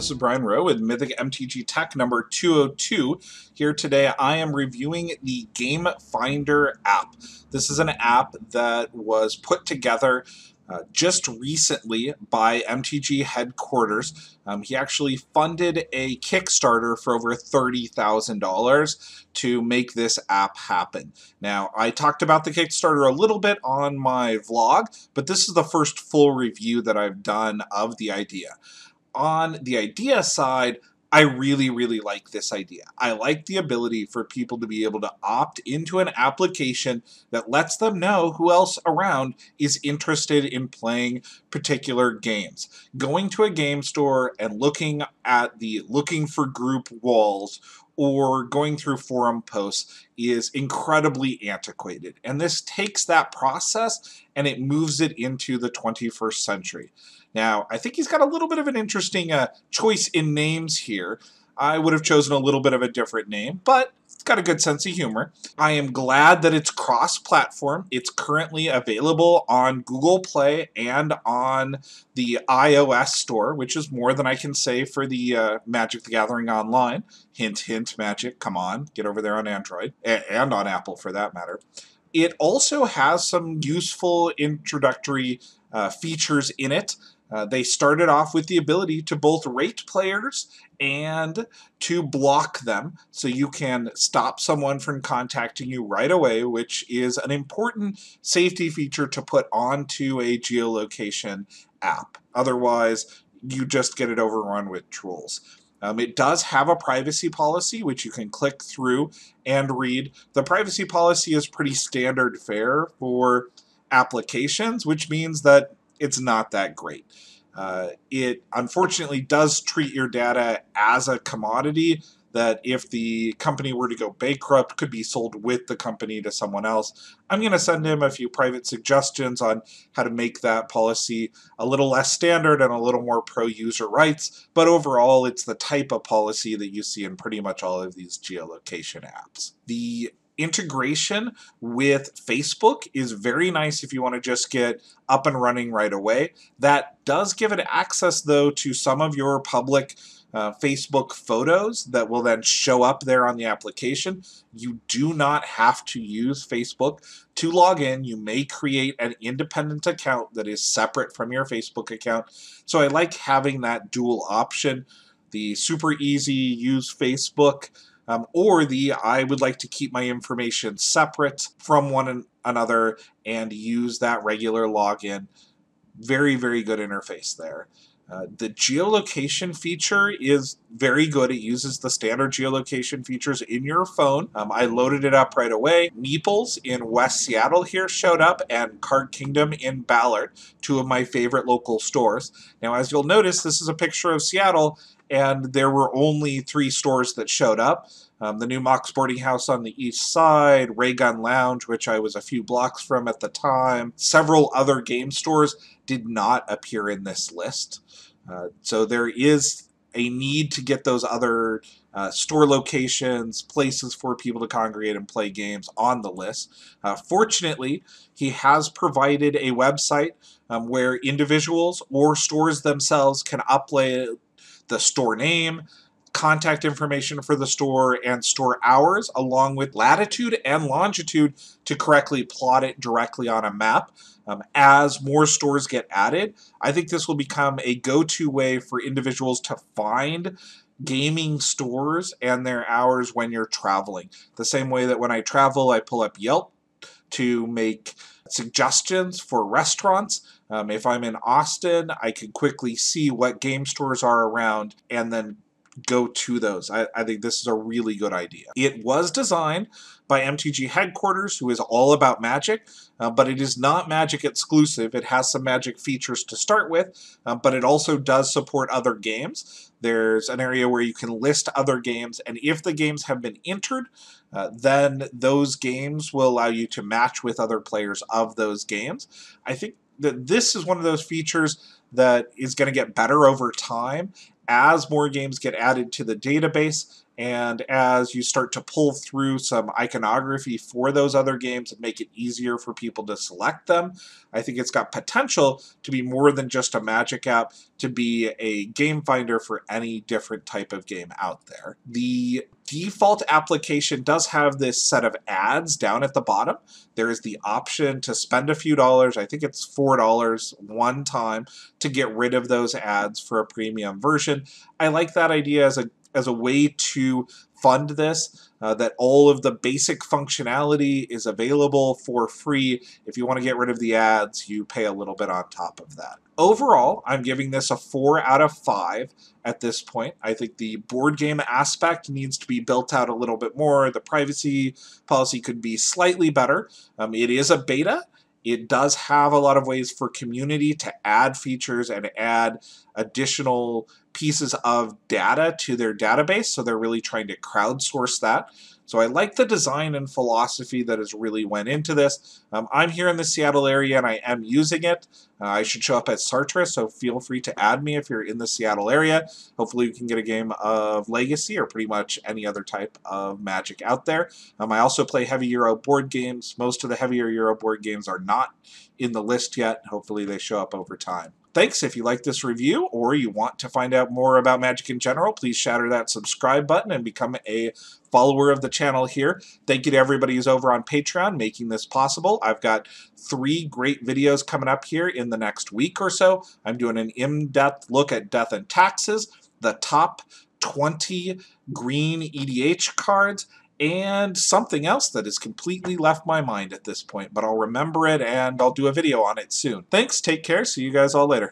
this is Brian Rowe with Mythic MTG Tech number 202. Here today I am reviewing the GameFindr app. This is an app that was put together just recently by MTG headquarters. He actually funded a Kickstarter for over $30,000 to make this app happen. Now, I talked about the Kickstarter a little bit on my vlog, but this is the first full review that I've done of the idea. On the idea side, I really like this idea. I like the ability for people to be able to opt into an application that lets them know who else around is interested in playing particular games. Going to a game store and looking at the looking for group walls or going through forum posts is incredibly antiquated. And this takes that process and it moves it into the 21st century. Now, I think he's got a little bit of an interesting choice in names here. I would have chosen a little bit of a different name, but it's got a good sense of humor. I am glad that it's cross-platform. It's currently available on Google Play and on the iOS store, which is more than I can say for the Magic the Gathering Online. Hint, hint, Magic, come on, get over there on Android, and on Apple for that matter. It also has some useful introductory features in it. They started off with the ability to both rate players and to block them, so you can stop someone from contacting you right away, which is an important safety feature to put onto a geolocation app. Otherwise, you just get it overrun with trolls. It does have a privacy policy, which you can click through and read. The privacy policy is pretty standard fare for applications, which means that it's not that great. It unfortunately does treat your data as a commodity that if the company were to go bankrupt could be sold with the company to someone else. I'm going to send him a few private suggestions on how to make that policy a little less standard and a little more pro-user rights, but overall it's the type of policy that you see in pretty much all of these geolocation apps. The integration with Facebook is very nice if you want to just get up and running right away. That does give it access, though, to some of your public Facebook photos that will then show up there on the application. You do not have to use Facebook to log in. You may create an independent account that is separate from your Facebook account. So I like having that dual option, the super easy use Facebook, or the I would like to keep my information separate from one another and use that regular login. Very good interface there. The geolocation feature is very good. It uses the standard geolocation features in your phone. I loaded it up right away. Meeples in West Seattle here showed up, and Card Kingdom in Ballard, two of my favorite local stores. Now, as you'll notice, this is a picture of Seattle, and there were only 3 stores that showed up. The New Mox Boarding House on the east side, Raygun Lounge, which I was a few blocks from at the time. Several other game stores did not appear in this list. So there is a need to get those other store locations, places for people to congregate and play games on the list. Fortunately, he has provided a website where individuals or stores themselves can upload the store name, contact information for the store, and store hours, along with latitude and longitude to correctly plot it directly on a map. As more stores get added, I think this will become a go-to way for individuals to find gaming stores and their hours when you're traveling. The same way that when I travel, I pull up Yelp to make suggestions for restaurants. If I'm in Austin, I can quickly see what game stores are around and then go to those. I think this is a really good idea. It was designed by MTG headquarters, who is all about Magic, but it is not Magic exclusive. It has some Magic features to start with, but it also does support other games. There's an area where you can list other games, and if the games have been entered, then those games will allow you to match with other players of those games. I think that this is one of those features that is going to get better over time as more games get added to the database, and as you start to pull through some iconography for those other games and make it easier for people to select them, I think it's got potential to be more than just a Magic app, to be a game finder for any different type of game out there. The default application does have this set of ads down at the bottom. There is the option to spend a few dollars, I think it's $4 one time, to get rid of those ads for a premium version. I like that idea as a way to fund this, that all of the basic functionality is available for free. If you want to get rid of the ads, you pay a little bit on top of that. Overall, I'm giving this a 4 out of 5 at this point. I think the board game aspect needs to be built out a little bit more. The privacy policy could be slightly better. It is a beta. It does have a lot of ways for community to add features and add additional pieces of data to their database, so they're really trying to crowdsource that. So I like the design and philosophy that has really went into this. I'm here in the Seattle area and I am using it. I should show up at Sartre, so feel free to add me if you're in the Seattle area. Hopefully you can get a game of Legacy or pretty much any other type of Magic out there. I also play heavy Euro board games. Most of the heavier Euro board games are not in the list yet. Hopefully they show up over time. Thanks. If you like this review or you want to find out more about Magic in general, please shatter that subscribe button and become a follower of the channel here. Thank you to everybody who's over on Patreon making this possible. I've got 3 great videos coming up here in the next week or so. I'm doing an in-depth look at Death and Taxes, the top 20 green EDH cards, and something else that has completely left my mind at this point, but I'll remember it and I'll do a video on it soon. Thanks, take care, see you guys all later.